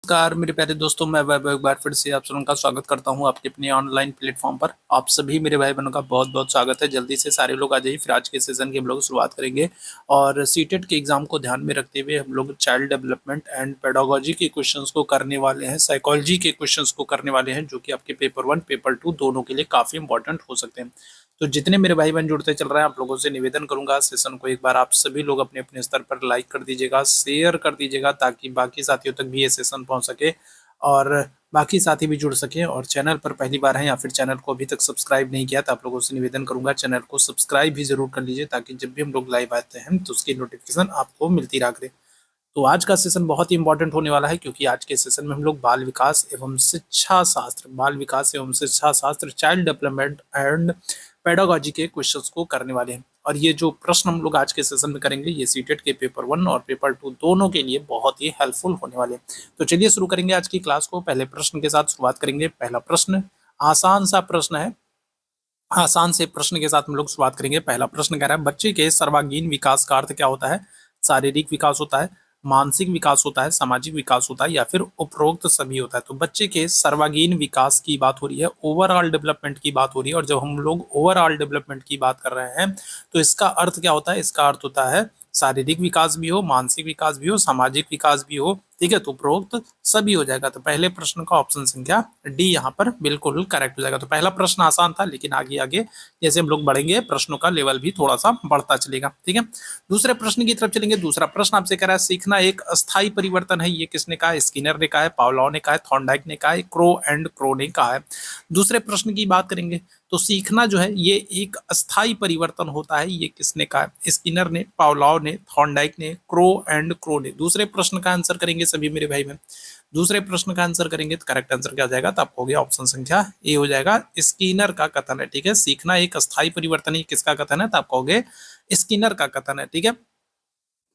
नमस्कार मेरे प्यारे दोस्तों, मैं वैभव एक बार फिर से आप सभी का स्वागत करता हूं आपके अपने ऑनलाइन प्लेटफॉर्म पर। आप सभी मेरे भाई बहनों का बहुत बहुत स्वागत है। जल्दी से सारे लोग आ जाइए, फिर आज के सेशन की हम लोग शुरुआत करेंगे। और सीटेट के एग्जाम को ध्यान में रखते हुए हम लोग चाइल्ड डेवलपमेंट एंड पेडागोजी के क्वेश्चंस को करने वाले हैं, साइकोलॉजी के क्वेश्चंस को करने वाले हैं, जो कि आपके पेपर 1 पेपर 2 दोनों के लिए काफी इंपॉर्टेंट हो सकते हैं। तो जितने मेरे भाई बहन जुड़ते चल रहे हैं, आप लोगों से निवेदन करूंगा, सेशन को एक बार आप सभी लोग अपने अपने स्तर पर लाइक कर दीजिएगा, शेयर कर दीजिएगा, ताकि बाकी साथियों तक भी ये सेशन पहुंच सके और बाकी साथी भी जुड़ सके। और चैनल पर पहली बार है या फिर चैनल को अभी तक सब्सक्राइब नहीं किया, तो आप लोगों से निवेदन करूंगा चैनल को सब्सक्राइब भी जरूर कर लीजिए, ताकि जब भी हम लोग लाइव आते हैं तो उसकी नोटिफिकेशन आपको मिलती रहा करे। तो आज का सेशन बहुत ही इंपॉर्टेंट होने वाला है, क्योंकि आज के सेशन में हम लोग बाल विकास एवं शिक्षा शास्त्र चाइल्ड डेवलपमेंट एंड पेडागोजी के क्वेश्चंस को करने वाले हैं। और ये जो प्रश्न हम लोग आज के सेशन में करेंगे, ये सीटेट के पेपर 1 और पेपर 2 दोनों के लिए बहुत ही हेल्पफुल होने वाले हैं। तो चलिए शुरू करेंगे आज की क्लास को। पहले प्रश्न के साथ शुरुआत करेंगे। पहला प्रश्न आसान सा प्रश्न है, आसान से प्रश्न के साथ हम लोग शुरुआत करेंगे। पहला प्रश्न कह रहा है, बच्चे के सर्वांगीण विकास का अर्थ क्या होता है? शारीरिक विकास होता है, मानसिक विकास होता है, सामाजिक विकास होता है, या फिर उपरोक्त सभी होता है? तो बच्चे के सर्वांगीण विकास की बात हो रही है, ओवरऑल डेवलपमेंट की बात हो रही है। और जब हम लोग ओवरऑल डेवलपमेंट की बात कर रहे हैं, तो इसका अर्थ क्या होता है? इसका अर्थ होता है शारीरिक विकास भी हो, मानसिक विकास भी हो, सामाजिक विकास भी हो। ठीक है, तो उपरोक्त सभी हो जाएगा। तो पहले प्रश्न का ऑप्शन संख्या डी यहाँ पर बिल्कुल करेक्ट हो जाएगा। तो पहला प्रश्न आसान था, लेकिन आगे आगे जैसे हम लोग बढ़ेंगे, प्रश्नों का लेवल भी थोड़ा सा बढ़ता चलेगा। ठीक है, दूसरे प्रश्न की तरफ चलेंगे। दूसरा प्रश्न आपसे कह रहा है, सीखना एक अस्थायी परिवर्तन है। ये किसने कहा है? स्किनर ने कहा है, पावलोव ने कहा है, थॉर्नडाइक ने कहा है, क्रो एंड क्रो ने कहा है। दूसरे प्रश्न की बात करेंगे, तो सीखना जो है ये एक अस्थायी परिवर्तन होता है। ये किसने कहा है? स्किनर ने, पावलोव ने, थॉर्नडाइक ने, क्रो एंड क्रो ने। दूसरे प्रश्न का आंसर करेंगे सभी मेरे भाई बहन। दूसरे प्रश्न का आंसर करेंगे तो करेक्ट आंसर क्या हो जाएगा? तो आपको हो गया ऑप्शन संख्या ए हो जाएगा। स्किनर का कथन है। ठीक है, सीखना एक अस्थायी परिवर्तन है, किसका कथन है? तो आप कहोगे स्किनर का कथन है। ठीक है,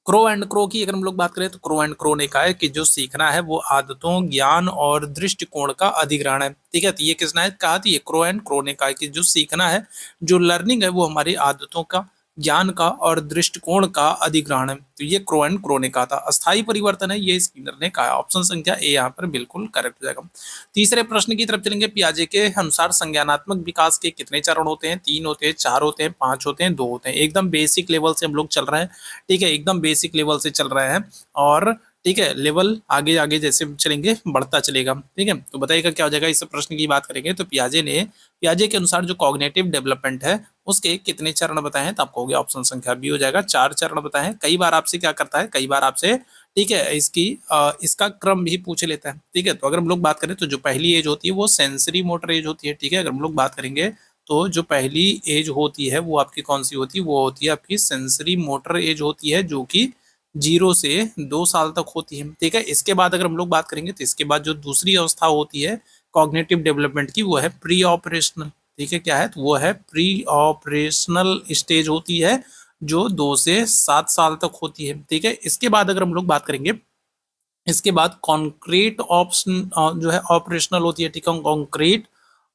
क्रो एंड क्रो की अगर हम लोग बात करें, तो क्रो एंड क्रो ने कहा है कि जो सीखना है वो आदतों, ज्ञान और दृष्टिकोण का अधिग्रहण है। ठीक है, तो ये किसने कहा? तो ये क्रो एंड क्रो ने कहा है कि जो सीखना है, जो लर्निंग है, वो हमारी आदतों का, ज्ञान का और दृष्टिकोण का अधिग्रहण है। तो ये क्रो एंड क्रो ने कहा था। अस्थायी परिवर्तन है, ये स्किनर ने कहा। ऑप्शन संख्या ए यहाँ पर बिल्कुल करेक्ट हो जाएगा। तीसरे प्रश्न की तरफ चलेंगे। पियाजे के अनुसार संज्ञानात्मक विकास के कितने चरण होते हैं? 3 होते हैं, 4 होते हैं, 5 होते हैं, 2 होते हैं। एकदम बेसिक लेवल से हम लोग चल रहे हैं। ठीक है, एकदम बेसिक लेवल से चल रहे हैं और ठीक है, लेवल आगे आगे जैसे चलेंगे बढ़ता चलेगा। ठीक है, तो बताइएगा क्या हो जाएगा। इस प्रश्न की बात करेंगे तो पियाजे के अनुसार जो कॉग्निटिव डेवलपमेंट है, उसके कितने चरण बताए हैं? तो आपको हो गया ऑप्शन संख्या बी हो जाएगा। 4 चरण बताए हैं। कई बार आपसे क्या करता है, कई बार आपसे ठीक है इसका क्रम भी पूछ लेता है। ठीक है, तो अगर हम लोग बात करें तो जो पहली एज होती है वो सेंसरी मोटर एज होती है। ठीक है, अगर हम लोग बात करेंगे तो जो पहली एज होती है वो आपकी कौन सी होती है? वो होती है आपकी सेंसरी मोटर एज होती है, जो कि 0 से 2 साल तक होती है। ठीक है, इसके बाद अगर हम लोग बात करेंगे तो इसके बाद जो दूसरी अवस्था होती है कॉग्निटिव डेवलपमेंट की, वो है प्री ऑपरेशनल। ठीक है, क्या है? तो वो है प्री ऑपरेशनल स्टेज होती है, जो 2 से 7 साल तक होती है। ठीक है, इसके बाद अगर हम लोग बात करेंगे, इसके बाद कॉन्क्रीट ऑप्शन जो है ऑपरेशनल होती है। ठीक है, कॉन्क्रीट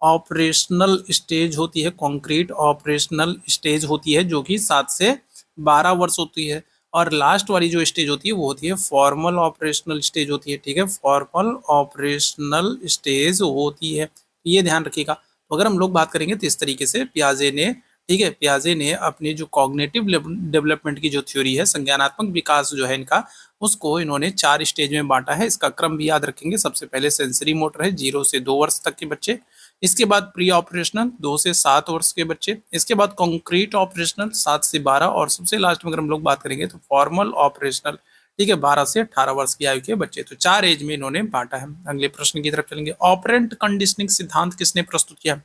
ऑपरेशनल स्टेज होती है, कॉन्क्रीट ऑपरेशनल स्टेज होती है, जो कि 7 से 12 वर्ष होती है। और लास्ट वाली जो स्टेज होती है वो होती है फॉर्मल ऑपरेशनल स्टेज होती है। ठीक है, फॉर्मल ऑपरेशनल स्टेज होती है, ये ध्यान रखिएगा। तो अगर हम लोग बात करेंगे तो इस तरीके से पियाजे ने, ठीक है, पियाजे ने अपनी जो कॉग्निटिव डेवलपमेंट की जो थ्योरी है, संज्ञानात्मक विकास जो है इनका, उसको इन्होंने 4 स्टेज में बांटा है। इसका क्रम भी याद रखेंगे। सबसे पहले सेंसरी मोटर है, 0 से 2 वर्ष तक के बच्चे। इसके बाद प्री ऑपरेशनल 2 से 7 वर्ष के बच्चे। इसके बाद कॉन्क्रीट ऑपरेशनल 7 से 12, और सबसे लास्ट में अगर हम लोग बात करेंगे तो फॉर्मल ऑपरेशनल, ठीक है, 12 से 18 वर्ष की आयु के बच्चे। तो 4 एज में इन्होंने बांटा है। अगले प्रश्न की तरफ चलेंगे। ऑपरेंट कंडीशनिंग सिद्धांत किसने प्रस्तुत किया?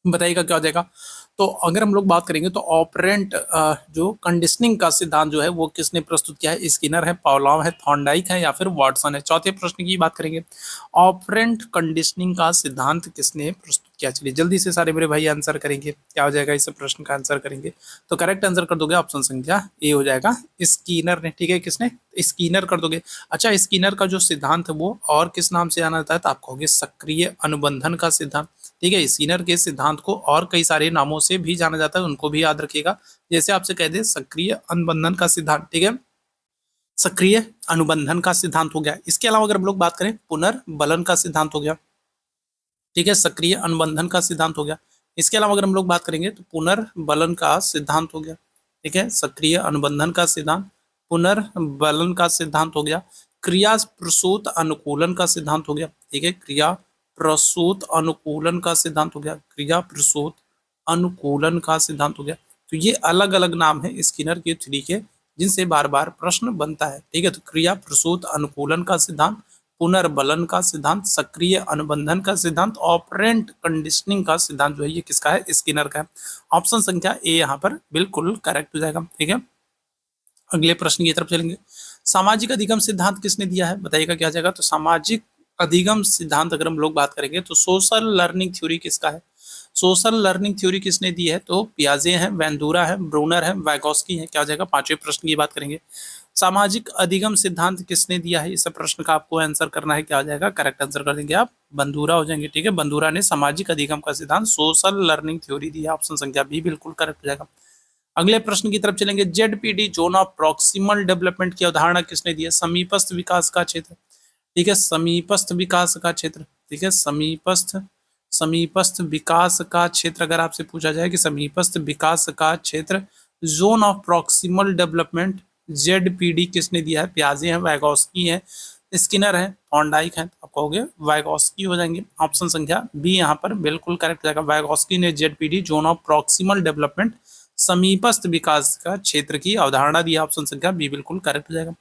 बताइएगा क्या हो जाएगा। तो अगर हम लोग बात करेंगे तो ऑपरेंट जो कंडीशनिंग का सिद्धांत जो है वो किसने प्रस्तुत किया है? स्किनर है, पावलोव है, थॉर्नडाइक है, या फिर वाटसन है? चौथे प्रश्न की बात करेंगे, ऑपरेंट कंडीशनिंग का सिद्धांत किसने प्रस्तुत किया? चलिए जल्दी से सारे मेरे भाई आंसर करेंगे, क्या हो जाएगा इस प्रश्न का आंसर करेंगे। तो करेक्ट आंसर कर दोगे ऑप्शन संख्या ए हो जाएगा, स्किनर ने। ठीक है, किसने? स्किनर कर दोगे। अच्छा, स्किनर का जो सिद्धांत है वो और किस नाम से जाना जाता है? तो आप कहोगे सक्रिय अनुबंधन का सिद्धांत। ठीक है, स्किनर के सिद्धांत को और कई सारे नामों से भी जाना जाता है, उनको भी याद रखिएगा। जैसे आपसे कह दे सक्रिय अनुबंधन का सिद्धांत। ठीक है, सक्रिय अनुबंधन का सिद्धांत हो गया। इसके अलावा अगर हम लोग बात करें पुनर्बलन का सिद्धांत हो गया, ठीक है, सक्रिय अनुबंधन का सिद्धांत हो गया। इसके अलावा अगर हम लोग बात करेंगे तो पुनर्बलन का सिद्धांत हो गया, ठीक है, सक्रिय अनुबंधन का सिद्धांत, पुनर्बलन का सिद्धांत हो गया, क्रिया प्रसूत अनुकूलन का सिद्धांत हो गया, ठीक है, क्रिया प्रसूत अनुकूलन का सिद्धांत हो गया, क्रिया प्रसूत अनुकूलन का सिद्धांत हो गया। तो ये अलग अलग नाम है स्किनर के थ्री के, जिनसे बार बार प्रश्न बनता है, ठीक है। तो क्रिया प्रसूत अनुकूलन का सिद्धांत, पुनर्बलन का सिद्धांत, सक्रिय अनुबंधन का सिद्धांत, ऑपरेंट कंडीशनिंग का सिद्धांत जो है ये किसका है, स्किनर का है। ऑप्शन संख्या ए यहाँ पर बिल्कुल करेक्ट हो जाएगा, ठीक है। अगले प्रश्न की तरफ चलेंगे। सामाजिक अधिगम सिद्धांत किसने दिया है, बताइएगा क्या जाएगा। तो सामाजिक अधिगम सिद्धांत अगर हम लोग बात करेंगे तो सोशल लर्निंग थ्योरी किसका है, सोशल लर्निंग थ्योरी किसने दी है, तो पियाजे है, वेंदुरा है, ब्रूनर है, वैगोस्की है, क्या हो जाएगा। पांचवें प्रश्न की बात करेंगे। सामाजिक अधिगम सिद्धांत किसने दिया है, इस प्रश्न का आपको आंसर करना है, क्या हो जाएगा, करेक्ट आंसर कर देंगे आप, बंदूरा हो जाएंगे, ठीक है। बंदूरा ने सामाजिक अधिगम का सिद्धांत सोशल लर्निंग थ्योरी दी है, ऑप्शन संख्या बी बिल्कुल करेक्ट हो जाएगा। अगले प्रश्न की तरफ चलेंगे। ZPD zone of proximal development की अवधारणा किसने दी है, समीपस्थ विकास का क्षेत्र, ठीक है, समीपस्थ विकास का क्षेत्र, ठीक है, समीपस्थ समीपस्थ विकास का क्षेत्र अगर आपसे पूछा जाए कि समीपस्थ विकास का क्षेत्र, zone of proximal development, ZPD किसने दिया है, पियाजे हैं, वैगोस्की है, स्किनर है, थॉर्नडाइक है, आप कहोगे वैगोस्की हो जाएंगे, ऑप्शन संख्या बी यहाँ पर बिल्कुल करेक्ट हो जाएगा। वैगोस्की ने ZPD zone of proximal development, समीपस्थ विकास का क्षेत्र की अवधारणा दी, ऑप्शन संख्या बी बिल्कुल करेक्ट हो जाएगा।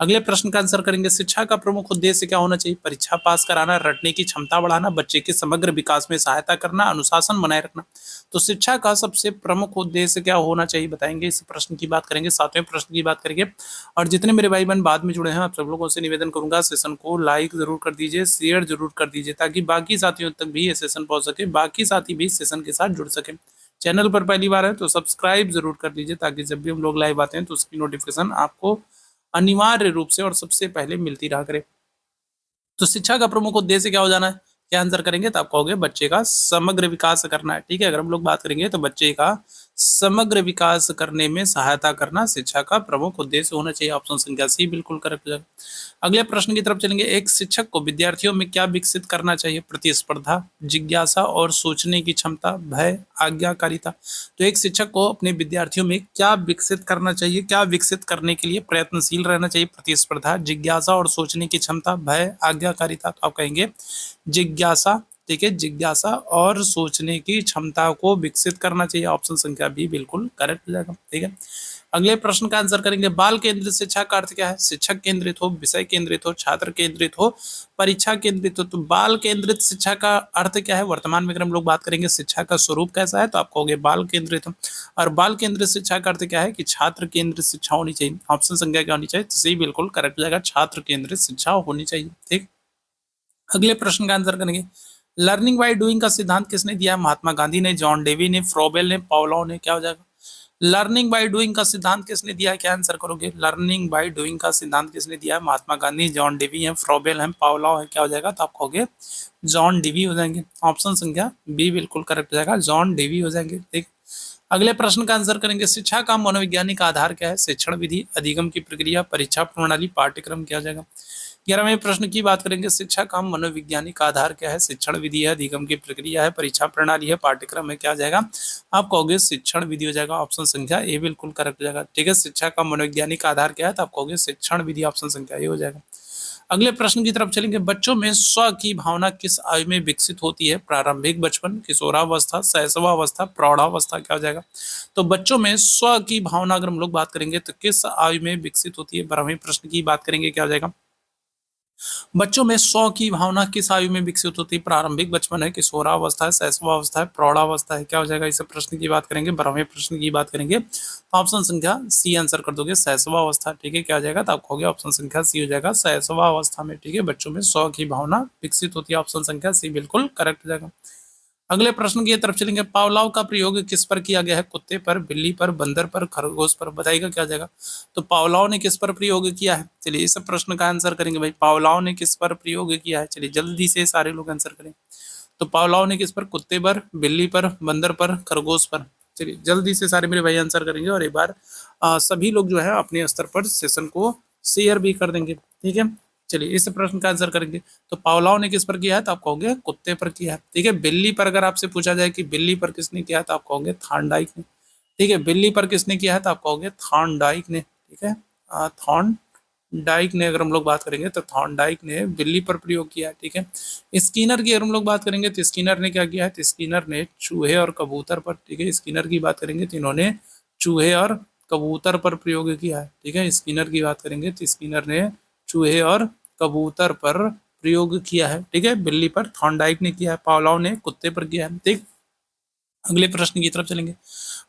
अगले प्रश्न का आंसर करेंगे। शिक्षा का प्रमुख उद्देश्य क्या होना चाहिए, परीक्षा पास कराना, रटने की क्षमता बढ़ाना, बच्चे के समग्र विकास में सहायता करना, अनुशासन बनाए रखना। तो शिक्षा का सबसे प्रमुख उद्देश्य क्या होना चाहिए, बताएंगे, इस प्रश्न की बात करेंगे, सातवें प्रश्न की बात करेंगे। और जितने मेरे भाई बहन बाद में जुड़े हैं आप सब लोगों से निवेदन करूंगा, सेशन को लाइक जरूर कर दीजिए, शेयर जरूर कर दीजिए, ताकि बाकी साथियों तक भी ये सेशन पहुंच सके, बाकी साथी भी सेशन के साथ जुड़ सके। चैनल पर पहली बार है तो सब्सक्राइब जरूर कर लीजिए, ताकि जब भी हम लोग लाइव आते हैं तो उसकी नोटिफिकेशन आपको अनिवार्य रूप से और सबसे पहले मिलती रहा करे। तो शिक्षा का प्रमुख उद्देश्य क्या हो जाना है, क्या आंसर करेंगे, तो आप कहोगे बच्चे का समग्र विकास करना है, ठीक है। अगर हम लोग बात करेंगे तो बच्चे का समग्र विकास करने में सहायता करना शिक्षा का प्रमुख उद्देश्य होना चाहिए, ऑप्शन संख्या सी बिल्कुल करेक्ट हो जाएगा। अगले प्रश्न की तरफ चलेंगे। एक शिक्षक को विद्यार्थियों में क्या विकसित करना चाहिए, प्रतिस्पर्धा, जिज्ञासा और सोचने की क्षमता, भय, आज्ञाकारिता। तो एक शिक्षक को अपने विद्यार्थियों में क्या विकसित करना चाहिए, क्या विकसित करने के लिए प्रयत्नशील रहना चाहिए, प्रतिस्पर्धा, जिज्ञासा और सोचने की क्षमता, भय, आज्ञाकारिता। तो आप कहेंगे जिज्ञासा, ठीक है, जिज्ञासा और सोचने की क्षमता को विकसित करना चाहिए, ऑप्शन संख्या बी बिल्कुल करेक्ट हो जाएगा, ठीक है। अगले प्रश्न का आंसर करेंगे। बाल केंद्रित शिक्षा का अर्थ क्या है, शिक्षक केंद्रित हो, विषय केंद्रित हो, छात्र केंद्रित हो, परीक्षा केंद्रित हो। तो बाल केंद्रित शिक्षा का अर्थ क्या है, वर्तमान में अगर हम लोग बात करेंगे शिक्षा का स्वरूप कैसा है, तो आप कहोगे बाल केंद्रित हो। और बाल केंद्रित शिक्षा का अर्थ क्या है कि छात्र केंद्रित शिक्षा होनी चाहिए, ऑप्शन संख्या क्या होनी चाहिए, तो सी बिल्कुल करेक्ट हो जाएगा, छात्र केंद्रित शिक्षा होनी चाहिए, ठीक। अगले प्रश्न का आंसर करेंगे। लर्निंग बाय डूइंग का सिद्धांत किसने दिया, महात्मा गांधी ने, जॉन डेवी ने, फ्रोबेल ने, पावलोव ने, क्या हो जाएगा। लर्निंग बाय डूइंग का सिद्धांत किसने दिया है, क्या आंसर करोगे। लर्निंग बाय डूइंग का सिद्धांत किसने दिया है, महात्मा गांधी, जॉन डेवी है, फ्रोबेल है, पावलोव है, क्या हो जाएगा, तो आप कहोगे जॉन डेवी हो जाएंगे, ऑप्शन संख्या बी बिल्कुल करेक्ट हो जाएगा, जॉन डेवी हो जाएंगे, ठीक। अगले प्रश्न का आंसर करेंगे। शिक्षा का मनोवैज्ञानिक आधार क्या है, शिक्षण विधि, अधिगम की प्रक्रिया, परीक्षा प्रणाली, पाठ्यक्रम, क्या हो जाएगा। 11वें प्रश्न की बात करेंगे। शिक्षा का मनोवैज्ञानिक आधार क्या है, शिक्षण विधि है, अधिगम की प्रक्रिया है, परीक्षा प्रणाली है, पाठ्यक्रम है, क्या आ जाएगा, आप कहोगे शिक्षण विधि हो जाएगा, ऑप्शन संख्या ए बिल्कुल करेक्ट हो जाएगा, ठीक है। शिक्षा का मनोवैज्ञानिक आधार क्या है, तो आप कहोगे शिक्षण विधि, ऑप्शन संख्या ए हो जाएगा। अगले प्रश्न की तरफ चलेंगे। बच्चों में स्व की भावना किस आयु में विकसित होती है, प्रारंभिक बचपन, किशोरावस्था, शैशवावस्था, प्रौढ़ावस्था, क्या हो जाएगा। तो बच्चों में स्व की भावना अगर हम लोग बात करेंगे तो किस आयु में विकसित होती है, 12वें प्रश्न की बात करेंगे, क्या हो जाएगा। बच्चों में स्व की भावना किस आयु में विकसित होती है, प्रारंभिक बचपन है, किशोरावस्था है, शैशवावस्था है, प्रौढ़ावस्था है, क्या हो जाएगा। इस प्रश्न की बात करेंगे, 12वें प्रश्न की बात करेंगे, तो ऑप्शन संख्या सी आंसर कर दोगे, शैशवावस्था, ठीक है, क्या हो जाएगा, तो आप कहोगे ऑप्शन संख्या सी हो जाएगा, शैशवावस्था में, ठीक है, बच्चों में स्व की भावना विकसित होती है, ऑप्शन संख्या सी बिल्कुल करेक्ट हो जाएगा। अगले प्रश्न की तरफ चलेंगे। पावलाव का प्रयोग किस पर किया गया है, कुत्ते पर, बिल्ली पर, बंदर पर, खरगोश पर, बताइएगा क्या जाएगा। तो पावलाव ने किस पर प्रयोग किया है, चलिए इस प्रश्न का आंसर करेंगे भाई। पावलाव ने किस पर प्रयोग किया है, चलिए जल्दी से सारे लोग आंसर करें। तो पावलाव ने किस पर, कुत्ते पर, बिल्ली पर, बंदर पर, खरगोश पर। चलिए जल्दी से सारे मेरे भाई आंसर करेंगे और एक बार सभी लोग जो है अपने स्तर पर सेशन को शेयर भी कर देंगे। ठीक है, चलिए इस प्रश्न का आंसर करेंगे। तो पावलोव ने किस पर किया है, तो आप कहोगे कुत्ते पर किया है। ठीक है, बिल्ली पर अगर आपसे पूछा जाए कि बिल्ली पर किसने किया है, तो आप कहोगे थॉर्नडाइक ने। ठीक है, बिल्ली पर किसने किया है, तो आप कहोगे थॉर्नडाइक ने। ठीक है, थॉर्नडाइक ने अगर हम लोग बात करेंगे तो थॉर्नडाइक ने बिल्ली पर प्रयोग किया है। ठीक है, स्किनर की अगर हम लोग बात करेंगे तो स्किनर ने क्या किया है, तो स्किनर ने चूहे और कबूतर पर। ठीक है, स्किनर की बात करेंगे तो इन्होंने चूहे और कबूतर पर प्रयोग किया है। ठीक है, स्किनर की बात करेंगे तो स्किनर ने चूहे और कबूतर पर प्रयोग किया है। ठीक है, बिल्ली पर थॉर्नडाइक ने किया है, पावलोव ने कुत्ते पर किया है। ठीक, अगले प्रश्न की तरफ चलेंगे।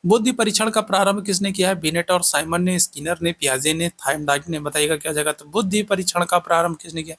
बुद्धि परीक्षण का प्रारंभ किसने किया है, बिनेट और साइमन ने, स्किनर ने, पियाजे ने, थॉर्नडाइक ने। बताइएगा क्या जाएगा, तो बुद्धि परीक्षण का प्रारंभ किसने किया।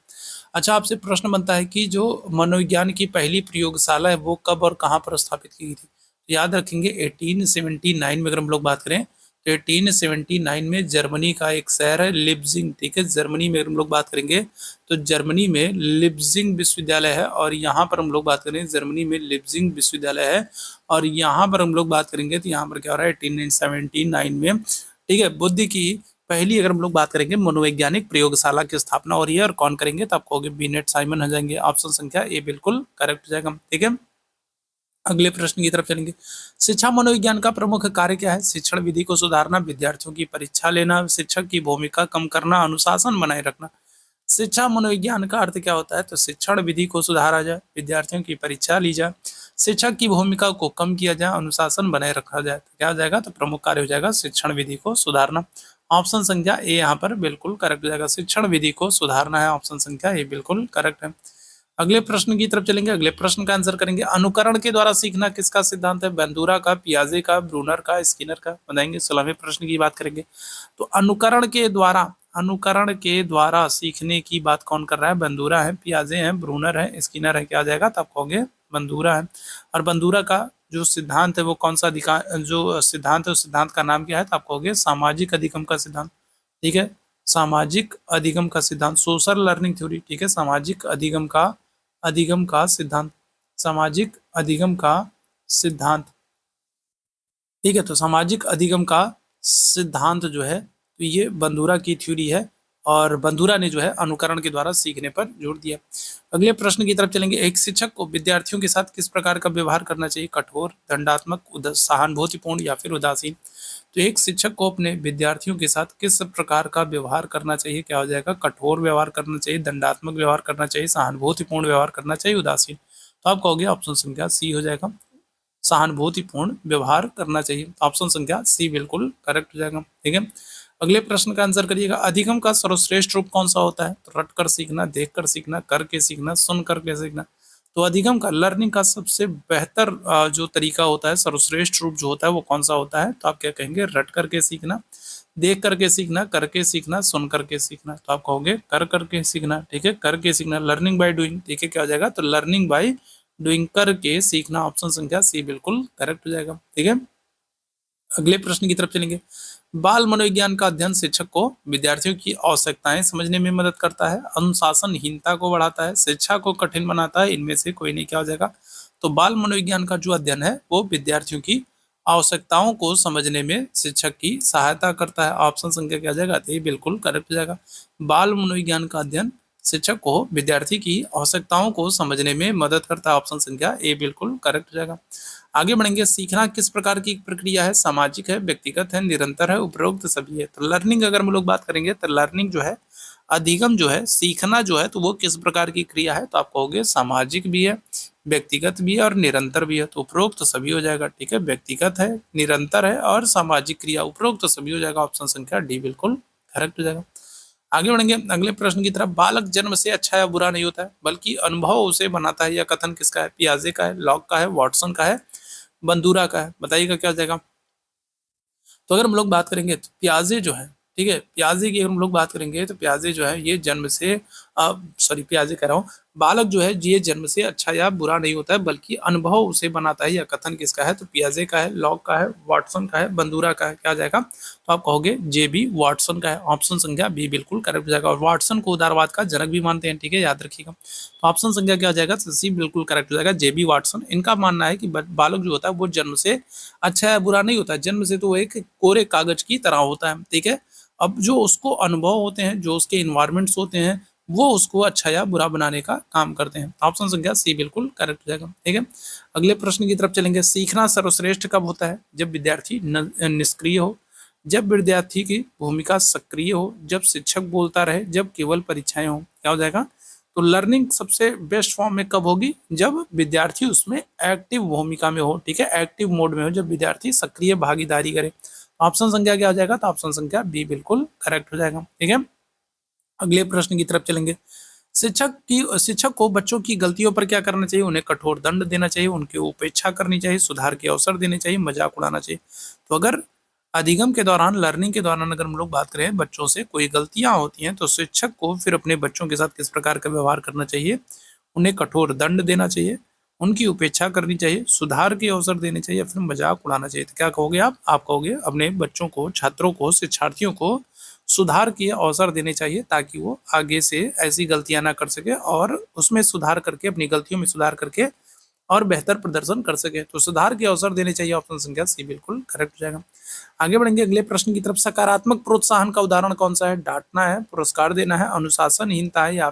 अच्छा, आपसे प्रश्न बनता है कि जो मनोविज्ञान की पहली प्रयोगशाला है वो कब और कहाँ पर स्थापित की गई थी। तो याद रखेंगे 1879 में अगर हम लोग बात करें तो 1879 में जर्मनी का एक शहर है लिप्जिंग। ठीक है, जर्मनी में अगर हम लोग बात करेंगे तो जर्मनी में लिप्जिंग विश्वविद्यालय है, और यहाँ पर हम लोग बात करें जर्मनी में लिप्जिंग विश्वविद्यालय है, और यहाँ पर हम लोग बात करेंगे तो यहाँ पर क्या हो रहा है 1879 में। ठीक है, बुद्धि की पहली अगर हम लोग बात करेंगे मनोवैज्ञानिक प्रयोगशाला की स्थापना हो रही है, और कौन करेंगे, तो आप कहोगे बिनेट साइमन हो जाएंगे। ऑप्शन संख्या ए बिल्कुल करेक्ट हो जाएगा। ठीक है, अगले प्रश्न की तरफ चलेंगे। शिक्षा मनोविज्ञान का प्रमुख कार्य क्या है, शिक्षण विधि को सुधारना, विद्यार्थियों की परीक्षा लेना, शिक्षक की भूमिका कम करना, अनुशासन बनाए रखना। शिक्षा मनोविज्ञान का अर्थ क्या होता है, तो शिक्षण विधि को सुधारा जाए, विद्यार्थियों की परीक्षा ली जाए, शिक्षक की भूमिका को कम किया जाए, अनुशासन बनाए रखा जाए। तो क्या हो जाएगा, तो प्रमुख कार्य हो जाएगा शिक्षण विधि को सुधारना। ऑप्शन संख्या ए यहाँ पर बिल्कुल करेक्ट हो जाएगा, शिक्षण विधि को सुधारना है, ऑप्शन संख्या ए बिल्कुल करेक्ट है। अगले प्रश्न की तरफ चलेंगे, अगले प्रश्न का आंसर करेंगे। अनुकरण के द्वारा सीखना किसका सिद्धांत है, बंदूरा का, पियाजे का, ब्रूनर का, स्किनर का। बताएंगे। 16वें प्रश्न की बात करेंगे। तो अनुकरण के द्वारा सीखने की बात कौन कर रहा है, बंदूरा है, पियाजे है, ब्रूनर है, स्किनर है। क्या आ जाएगा, तो आप कहोगे बंदूरा है। और बंदूरा का जो सिद्धांत है वो कौन सा जो सिद्धांत है उस सिद्धांत का नाम क्या है, तो आप कहोगे सामाजिक अधिगम का सिद्धांत। ठीक है, सामाजिक अधिगम का सिद्धांत, सोशल लर्निंग थ्योरी। ठीक है, सामाजिक अधिगम का सिद्धांत, सामाजिक अधिगम का सिद्धांत। ठीक है, तो सामाजिक अधिगम का सिद्धांत जो है तो ये बंदूरा की थ्योरी है, और बंदूरा ने जो है अनुकरण के द्वारा सीखने पर जोर दिया। अगले प्रश्न की तरफ चलेंगे। एक शिक्षक को विद्यार्थियों के साथ किस प्रकार का व्यवहार करना चाहिए, कठोर, दंडात्मक, सहानुभूतिपूर्ण या फिर उदासीन। तो एक शिक्षक को अपने विद्यार्थियों के साथ किस प्रकार का व्यवहार करना चाहिए, क्या हो जाएगा, कठोर व्यवहार करना चाहिए, दंडात्मक व्यवहार करना चाहिए, सहानुभूतिपूर्ण व्यवहार करना चाहिए, उदासीन। तो आप कहोगे ऑप्शन संख्या सी हो जाएगा, सहानुभूतिपूर्ण व्यवहार करना चाहिए। ऑप्शन संख्या सी बिल्कुल करेक्ट हो जाएगा। ठीक है, अगले प्रश्न का आंसर करिएगा। अधिगम का सर्वश्रेष्ठ रूप कौन सा होता है, तो रट कर सीखना, देख कर सीखना, करके सीखना, सुन करके सीखना। तो अधिगम का, लर्निंग का सबसे बेहतर जो तरीका होता है, सर्वश्रेष्ठ रूप जो होता है वो कौन सा होता है, तो आप क्या कहेंगे, रट करके सीखना, देख करके सीखना, करके सीखना, सुन करके सीखना। तो आप कहोगे कर करके सीखना। ठीक है, करके सीखना, लर्निंग बाय डूइंग। ठीक है, क्या हो जाएगा, तो लर्निंग बाय डूइंग, करके सीखना। ऑप्शन संख्या सी बिल्कुल करेक्ट हो जाएगा। ठीक है, अगले प्रश्न की तरफ चलेंगे। बाल मनोविज्ञान का अध्ययन शिक्षक को विद्यार्थियों की आवश्यकताएं समझने में मदद करता है, अनुशासनहीनता को बढ़ाता है, शिक्षा को कठिन बनाता है, इनमें से कोई नहीं। क्या हो जाएगा, तो बाल मनोविज्ञान का जो अध्ययन है वो विद्यार्थियों की आवश्यकताओं को समझने में शिक्षक की सहायता करता है। ऑप्शन संख्या क्या आ जाएगा, तो ये बिल्कुल करेक्ट हो जाएगा। बाल मनोविज्ञान का अध्ययन शिक्षक को विद्यार्थी की आवश्यकताओं को समझने में मदद करता है। ऑप्शन संख्या ए बिल्कुल करेक्ट हो जाएगा। आगे बढ़ेंगे। सीखना किस प्रकार की प्रक्रिया है, सामाजिक है, व्यक्तिगत है, निरंतर है, उपरोक्त सभी है। तो लर्निंग अगर हम लोग बात करेंगे तो लर्निंग जो है, अधिगम जो है, सीखना जो है, तो वो किस प्रकार की क्रिया है, तो आप कहोगे सामाजिक भी है, व्यक्तिगत भी है और निरंतर भी है। तो उपरोक्त सभी हो जाएगा। ठीक है, व्यक्तिगत है, निरंतर है और सामाजिक क्रिया, उपरोक्त सभी हो जाएगा। ऑप्शन संख्या डी बिल्कुल करेक्ट हो जाएगा। आगे बढ़ेंगे अगले प्रश्न की तरफ। बालक जन्म से अच्छा या बुरा नहीं होता है, बल्कि अनुभव उसे बनाता है। यह कथन किसका है, पियाजे का है, लॉक का है, वाटसन का है, बंदूरा का है। बताइएगा क्या हो जाएगा। तो अगर हम लोग बात करेंगे तो प्याजे जो है, ठीक है, प्याजे की अगर हम लोग बात करेंगे तो प्याजे जो है ये जन्म से प्याजे कह रहा हूँ, बालक जो है ये जन्म से अच्छा या बुरा नहीं होता है, बल्कि अनुभव उसे बनाता है। यह कथन किसका है, तो पियाजे का है, लॉक का है, वाटसन का है, बंदूरा का है। क्या आ जाएगा, तो आप कहोगे जे बी वाटसन का है। ऑप्शन संख्या बी बिल्कुल करेक्ट हो जाएगा। और वाटसन को उदारवाद का जनक भी मानते हैं। ठीक है, याद रखिएगा। तो ऑप्शन संख्या क्या आ जाएगा, सी बिल्कुल करेक्ट हो जाएगा, जे बी वाटसन। इनका मानना है कि बालक जो होता है वो जन्म से अच्छा या बुरा नहीं होता है, जन्म से तो वो एक कोरे कागज की तरह होता है। ठीक है, अब जो उसको अनुभव होते हैं, जो उसके इन्वायरमेंट्स होते हैं, वो उसको अच्छा या बुरा बनाने का काम करते हैं। ऑप्शन संख्या सी बिल्कुल करेक्ट हो जाएगा। ठीक है, अगले प्रश्न की तरफ चलेंगे। सीखना सर्वश्रेष्ठ कब होता है? जब विद्यार्थी निष्क्रिय हो, जब विद्यार्थी की भूमिका सक्रिय हो, जब शिक्षक बोलता रहे, जब केवल परीक्षाएं हो। क्या हो जाएगा? तो लर्निंग सबसे बेस्ट फॉर्म में कब होगी? जब विद्यार्थी उसमें एक्टिव भूमिका में हो। ठीक है, एक्टिव मोड में हो, जब विद्यार्थी सक्रिय भागीदारी करे। ऑप्शन संख्या क्या हो जाएगा? तो ऑप्शन संख्या बी बिल्कुल करेक्ट हो जाएगा। ठीक है, अगले प्रश्न की तरफ चलेंगे। शिक्षक को बच्चों की गलतियों पर क्या करना चाहिए? उन्हें कठोर दंड देना चाहिए, उनकी उपेक्षा करनी चाहिए, सुधार के अवसर देने चाहिए, मजाक उड़ाना चाहिए। तो अगर अधिगम के दौरान, लर्निंग के दौरान अगर हम लोग बात करें, बच्चों से कोई गलतियां होती हैं, तो शिक्षक को फिर अपने बच्चों के साथ किस प्रकार का व्यवहार करना चाहिए? उन्हें कठोर दंड देना चाहिए, उनकी उपेक्षा करनी चाहिए, सुधार के अवसर देने चाहिए, या फिर मजाक उड़ाना चाहिए। तो क्या कहोगे आप कहोगे अपने बच्चों को, छात्रों को, शिक्षार्थियों को सुधार के अवसर देने चाहिए, ताकि वो आगे से ऐसी गलतियां ना कर सके और उसमें सुधार करके, अपनी गलतियों में सुधार करके और बेहतर प्रदर्शन कर सके। तो सुधार के अवसर देने चाहिए। ऑप्शन संख्या सी बिल्कुल करेक्ट हो जाएगा। आगे बढ़ेंगे अगले प्रश्न की तरफ। सकारात्मक प्रोत्साहन का उदाहरण कौन सा है? डांटना है, पुरस्कार देना है, अनुशासनहीनता है, या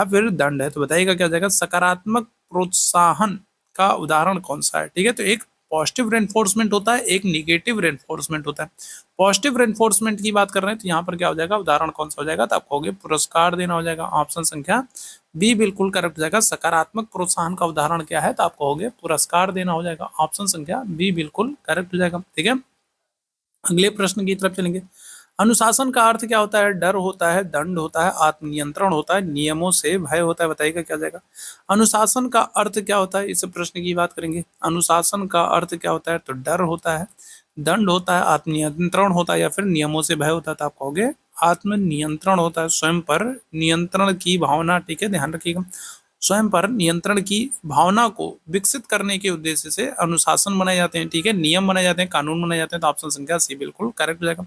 फिर दंड है। तो बताइएगा क्या हो जाएगा? सकारात्मक प्रोत्साहन का उदाहरण कौन सा है? ठीक है, तो एक पॉजिटिव रेनफोर्समेंट होता है, एक निगेटिव रेनफोर्समेंट होता है। पॉजिटिव रेनफोर्समेंट की बात कर रहे हैं, तो यहाँ पर क्या हो जाएगा? उदाहरण कौन सा हो जाएगा? तो आप कहोगे पुरस्कार देना हो जाएगा। ऑप्शन संख्या बी बिल्कुल करेक्ट हो जाएगा। सकारात्मक प्रोत्साहन का उदाहरण क्या है? तो आप कहोगे पुरस्कार देना हो जाएगा। ऑप्शन संख्या बी बिल्कुल करेक्ट हो जाएगा। ठीक है, अगले प्रश्न की तरफ चलेंगे। अनुशासन का अर्थ क्या होता है? डर होता है, दंड होता है, आत्मनियंत्रण होता है, नियमों से भय होता है। बताइएगा क्या जाएगा? अनुशासन का अर्थ क्या होता है? इस प्रश्न की बात करेंगे। अनुशासन का अर्थ क्या होता है? तो डर होता है, दंड होता है, आत्मनियंत्रण होता है, या फिर नियमों से भय होता है। तो आप कहोगे आत्मनियंत्रण होता है, स्वयं पर नियंत्रण की भावना। ठीक है, ध्यान रखिएगा, स्वयं पर नियंत्रण की भावना को विकसित करने के उद्देश्य से अनुशासन बनाए जाते हैं। ठीक है, नियम बनाए जाते हैं, कानून बनाए जाते हैं। तो ऑप्शन संख्या सी बिल्कुल करेक्ट हो जाएगा।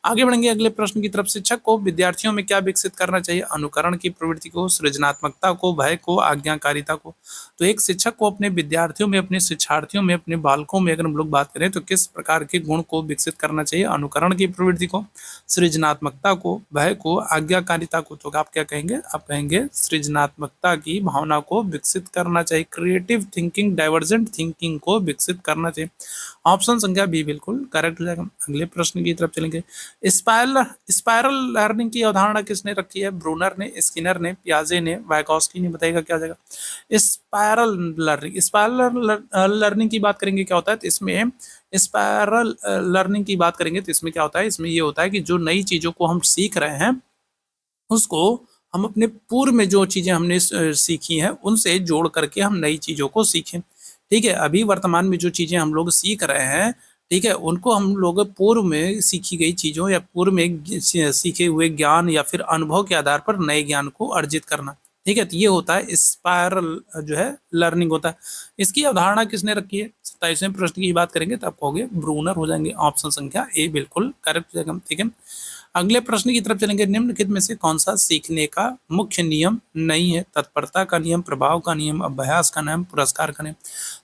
आगे बढ़ेंगे अगले प्रश्न की तरफ। शिक्षक को विद्यार्थियों में क्या विकसित करना चाहिए? अनुकरण की प्रवृत्ति को, सृजनात्मकता को, भय को, आज्ञाकारिता को। तो एक शिक्षक को अपने विद्यार्थियों में, अपने शिक्षार्थियों में, अपने बालकों में अगर हम लोग बात करें, तो किस प्रकार के गुण को विकसित करना चाहिए? अनुकरण की प्रवृत्ति को, सृजनात्मकता को, भय को, आज्ञाकारिता को। तो आप क्या कहेंगे? आप कहेंगे सृजनात्मकता की भावना को विकसित करना चाहिए, क्रिएटिव थिंकिंग, डाइवर्जेंट थिंकिंग को विकसित करना चाहिए। ऑप्शन संख्या बी बिल्कुल करेक्ट हो जाएगा। अगले प्रश्न की तरफ चलेंगे। स्पाइरल लर्निंग की अवधारणा किसने रखी है? ब्रूनर ने, स्किनर ने, पियाजे ने, वाइगॉस्की ने। बताइएगा क्या हो जाएगा? स्पाइरल लर्निंग की बात करेंगे, क्या होता है? तो इसमें स्पाइरल लर्निंग की बात करेंगे, तो इसमें क्या होता है? इसमें ये होता है कि जो नई चीजों को हम सीख रहे हैं, उसको हम अपने पूर्व में जो चीजें हमने सीखी हैं, उनसे जोड़ करके हम नई चीजों को सीखें। ठीक है, अभी वर्तमान में जो चीजें हम लोग सीख रहे हैं, ठीक है, उनको हम लोग पूर्व में सीखी गई चीजों या पूर्व में सीखे हुए ज्ञान या फिर अनुभव के आधार पर नए ज्ञान को अर्जित करना। ठीक है, तो ये होता है स्पायरल जो है लर्निंग होता है। इसकी अवधारणा किसने रखी है? 27वें प्रश्न की बात करेंगे तो आप कहोगे ब्रूनर हो जाएंगे। ऑप्शन संख्या ए बिल्कुल करेक्ट हो जाएगा। ठीक है, अगले प्रश्न की तरफ चलेंगे। निम्नलिखित में से कौन सा सीखने का मुख्य नियम नहीं है? तत्परता का नियम, प्रभाव का नियम, अभ्यास का नियम, पुरस्कार का नियम।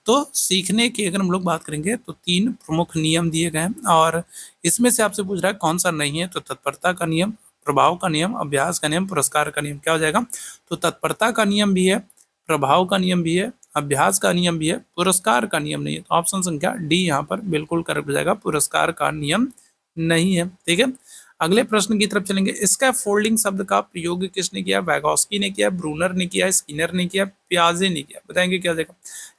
तो सीखने की अगर हम लोग बात करेंगे, तो 3 प्रमुख नियम दिए गए हैं, और इसमें से आपसे पूछ रहा है कौन सा नहीं है। तो तत्परता का नियम, प्रभाव का नियम, अभ्यास का नियम, पुरस्कार का नियम। क्या हो जाएगा? तो तत्परता का नियम भी है, प्रभाव का नियम भी है, अभ्यास का नियम भी है, पुरस्कार का नियम नहीं है। तो ऑप्शन संख्या डी यहाँ पर बिल्कुल करेक्ट हो जाएगा, पुरस्कार का नियम नहीं है। ठीक है, अगले प्रश्न की तरफ चलेंगे। स्कैफोल्डिंग शब्द का प्रयोग किसने किया? वैगॉस्की ने किया, ब्रूनर ने किया, स्किनर ने किया, पियाजे ने किया। बताएंगे क्या जाएगा?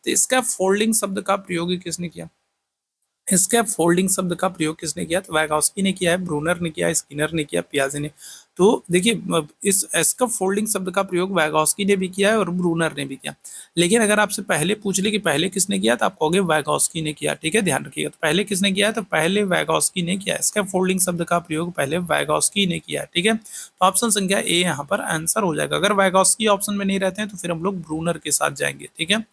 तो स्कैफोल्डिंग शब्द का प्रयोग किसने किया? स्कैफोल्डिंग शब्द का प्रयोग किसने किया? तो वैगॉस्की ने किया है, ब्रूनर ने किया, स्किनर ने किया, पियाजे ने। तो देखिए, इस स्कैफोल्डिंग शब्द का प्रयोग वैगॉस्की ने भी किया है और ब्रूनर ने भी किया। लेकिन अगर आपसे पहले पूछ ले कि पहले किसने किया, तो आप कहोगे वैगॉस्की ने किया। ठीक है, ध्यान रखिएगा। तो पहले किसने किया है? तो पहले वैगॉस्की ने किया। स्कैफोल्डिंग शब्द का प्रयोग पहले वैगॉस्की ने किया। ठीक है, तो ऑप्शन संख्या ए यहाँ पर आंसर हो जाएगा। अगर वैगॉस्की ऑप्शन में नहीं रहते हैं, तो फिर हम लोग ब्रूनर के साथ जाएंगे। ठीक है,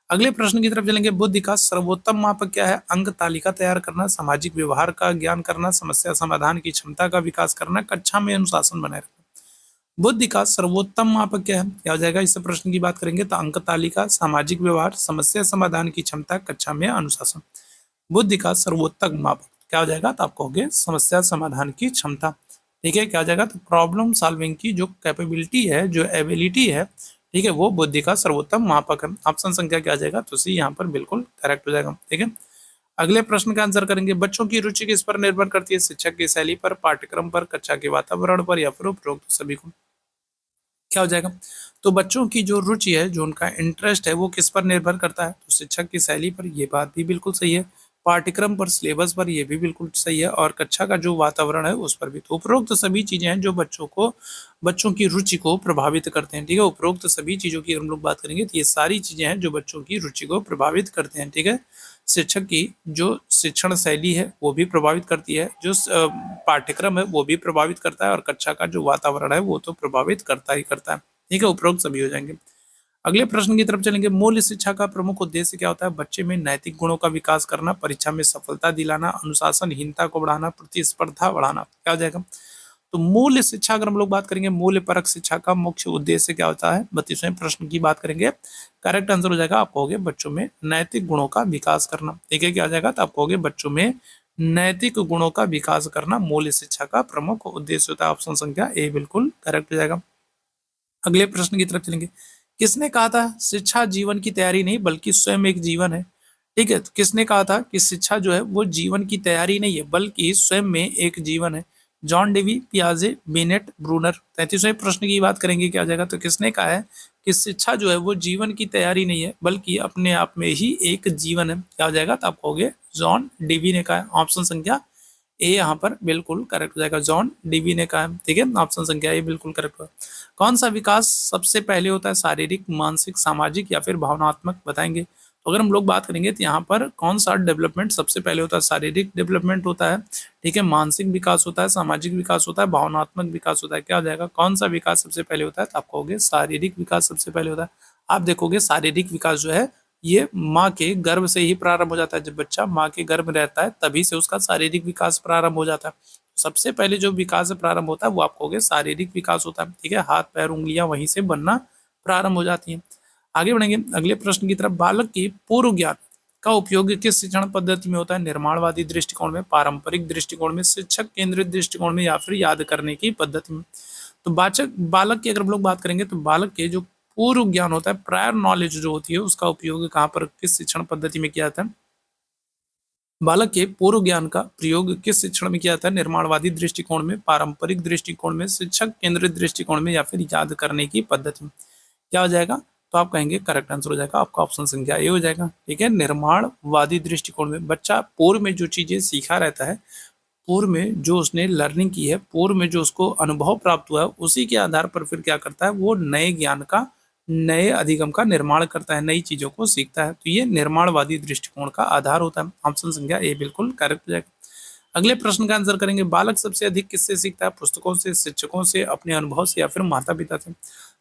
अगले प्रश्न की तरफ चलेंगे। बुद्धि का सर्वोत्तम मापक क्या है? अंक तालिका तैयार करना, सामाजिक व्यवहार का ज्ञान करना, समस्या समाधान की क्षमता का विकास करना, कक्षा में अनुशासन बनाए रखना। बुद्धि का सर्वोत्तम मापक क्या है? क्या हो जाएगा? इस प्रश्न की बात करेंगे तो अंक तालिका, सामाजिक व्यवहार, समस्या समाधान की क्षमता, कक्षा में अनुशासन। बुद्धि का सर्वोत्तम मापक। क्या हो जाएगा, तो आप कहोगे समस्या समाधान की क्षमता। ठीक है, क्या हो जाएगा, तो प्रॉब्लम सॉल्विंग की जो कैपेबिलिटी है, जो एबिलिटी है, ठीक है, वो बुद्धि का सर्वोत्तम मापक है। ऑप्शन संख्या क्या आ जाएगा, तो सी यहाँ पर बिल्कुल करेक्ट हो जाएगा। ठीक है, अगले प्रश्न का आंसर करेंगे, बच्चों की रुचि किस पर निर्भर करती है, शिक्षक की शैली पर, पाठ्यक्रम पर, कक्षा के वातावरण पर, या फिर उपरोक्त सभी को। क्या हो जाएगा, तो बच्चों की जो रुचि है, जो उनका इंटरेस्ट है, वो किस पर निर्भर करता है, तो शिक्षक की शैली पर, ये बात भी बिल्कुल सही है। पाठ्यक्रम पर, सिलेबस पर, ये भी बिल्कुल सही है। और कक्षा का जो वातावरण है उस पर भी। तो उपरोक्त सभी चीजें हैं जो बच्चों की रुचि को प्रभावित करते हैं। ठीक है, उपरोक्त सभी चीजों की हम लोग बात करेंगे तो ये सारी चीजें हैं जो बच्चों की रुचि को प्रभावित करते हैं। ठीक है, शिक्षक की जो शिक्षण शैली है वो भी प्रभावित करती है, जो पाठ्यक्रम है वो भी प्रभावित करता है, और कक्षा का जो वातावरण है वो तो प्रभावित करता ही करता है। ठीक है, उपरोक्त सभी हो जाएंगे। अगले प्रश्न की तरफ चलेंगे, मूल्य शिक्षा का प्रमुख उद्देश्य क्या होता है, बच्चे में नैतिक गुणों का विकास करना, परीक्षा में सफलता दिलाना, अनुशासनहीनता को बढ़ाना, प्रतिस्पर्धा बढ़ाना। क्या हो जाएगा, तो मूल्य शिक्षा अगर हम लोग बात करेंगे, मूल्य परक शिक्षा का मुख्य उद्देश्य क्या होता है, 32वें प्रश्न की बात करेंगे। करेक्ट आंसर हो जाएगा, आप कहोगे बच्चों में नैतिक गुणों का विकास करना। ठीक है, क्या हो जाएगा, तो आप कहोगे बच्चों में नैतिक गुणों का विकास करना मूल्य शिक्षा का प्रमुख उद्देश्य होता है। ऑप्शन संख्या ए बिल्कुल करेक्ट हो जाएगा। अगले प्रश्न की तरफ चलेंगे, किसने कहा था शिक्षा जीवन की तैयारी नहीं बल्कि स्वयं एक जीवन है। ठीक है, तो किसने कहा था कि शिक्षा जो है वो जीवन की तैयारी नहीं है बल्कि स्वयं में एक जीवन है। जॉन डेवी, पियाजे, बेनेट, ब्रूनर। 33वें प्रश्न की बात करेंगे, क्या आ जाएगा, तो किसने कहा है कि शिक्षा जो है वो जीवन की तैयारी नहीं है बल्कि अपने आप में ही एक जीवन है। क्या हो जाएगा, तो आप कहोगे जॉन डेवी ने कहा है। ऑप्शन संख्या ए यहाँ पर बिल्कुल करेक्ट हो जाएगा, जॉन डीवी ने कहा है। ठीक है, ऑप्शन संख्या ए बिल्कुल करेक्ट होगा। कौन सा विकास सबसे पहले होता है, शारीरिक, मानसिक, सामाजिक या फिर भावनात्मक, बताएंगे। तो अगर हम लोग बात करेंगे तो यहाँ पर कौन सा डेवलपमेंट सबसे पहले होता है, शारीरिक डेवलपमेंट होता है, ठीक है, मानसिक विकास होता है, सामाजिक विकास होता है, भावनात्मक विकास होता है। क्या हो जाएगा, कौन सा विकास सबसे पहले होता है, तो आप कहोगे शारीरिक विकास सबसे पहले होता है। आप देखोगे शारीरिक विकास जो है ये माँ के गर्भ से ही प्रारंभ हो जाता है। जब बच्चा माँ के गर्भ में रहता है तभी से उसका शारीरिक विकास प्रारंभ हो जाता है। सबसे पहले जो विकास प्रारंभ होता है वो आप कहोगे शारीरिक विकास होता है। ठीक है, हाथ पैर उंगलियां वहीं से बनना प्रारंभ हो जाती हैं। आगे बढ़ेंगे अगले प्रश्न की तरफ, बालक की पूर्व ज्ञान का उपयोग किस शिक्षण पद्धति में होता है, निर्माणवादी दृष्टिकोण में, पारंपरिक दृष्टिकोण में, शिक्षक केंद्रित दृष्टिकोण में, या फिर याद करने की पद्धति में। तो बालक की अगर हम लोग बात करेंगे तो बालक के जो पूर्व ज्ञान होता है, प्रायर नॉलेज जो होती है, उसका उपयोग कहाँ पर किस शिक्षण पद्धति में किया जाता है, बालक के पूर्व ज्ञान का प्रयोग किस शिक्षण में किया जाता है, निर्माणवादी दृष्टिकोण में, पारंपरिक दृष्टिकोण में, शिक्षक केंद्रित दृष्टिकोण में, या फिर याद करने की पद्धति में। क्या हो जाएगा, तो आप कहेंगे करेक्ट आंसर हो जाएगा आपका ऑप्शन संख्या ए हो जाएगा। ठीक है, निर्माणवादी दृष्टिकोण में बच्चा पूर्व में जो चीजें सीखा रहता है, पूर्व में जो उसने लर्निंग की है, पूर्व में जो उसको अनुभव प्राप्त हुआ है, उसी के आधार पर फिर क्या करता है, वो नए ज्ञान का, नए अधिगम का निर्माण करता है, नई चीजों को सीखता है। तो ये निर्माणवादी दृष्टिकोण का आधार होता है। ऑप्शन संख्या ए बिल्कुल करेक्ट हो जाएगा। अगले प्रश्न का आंसर करेंगे, बालक सबसे अधिक किससे सीखता है, पुस्तकों से, शिक्षकों से, अपने अनुभव से, या फिर माता पिता से।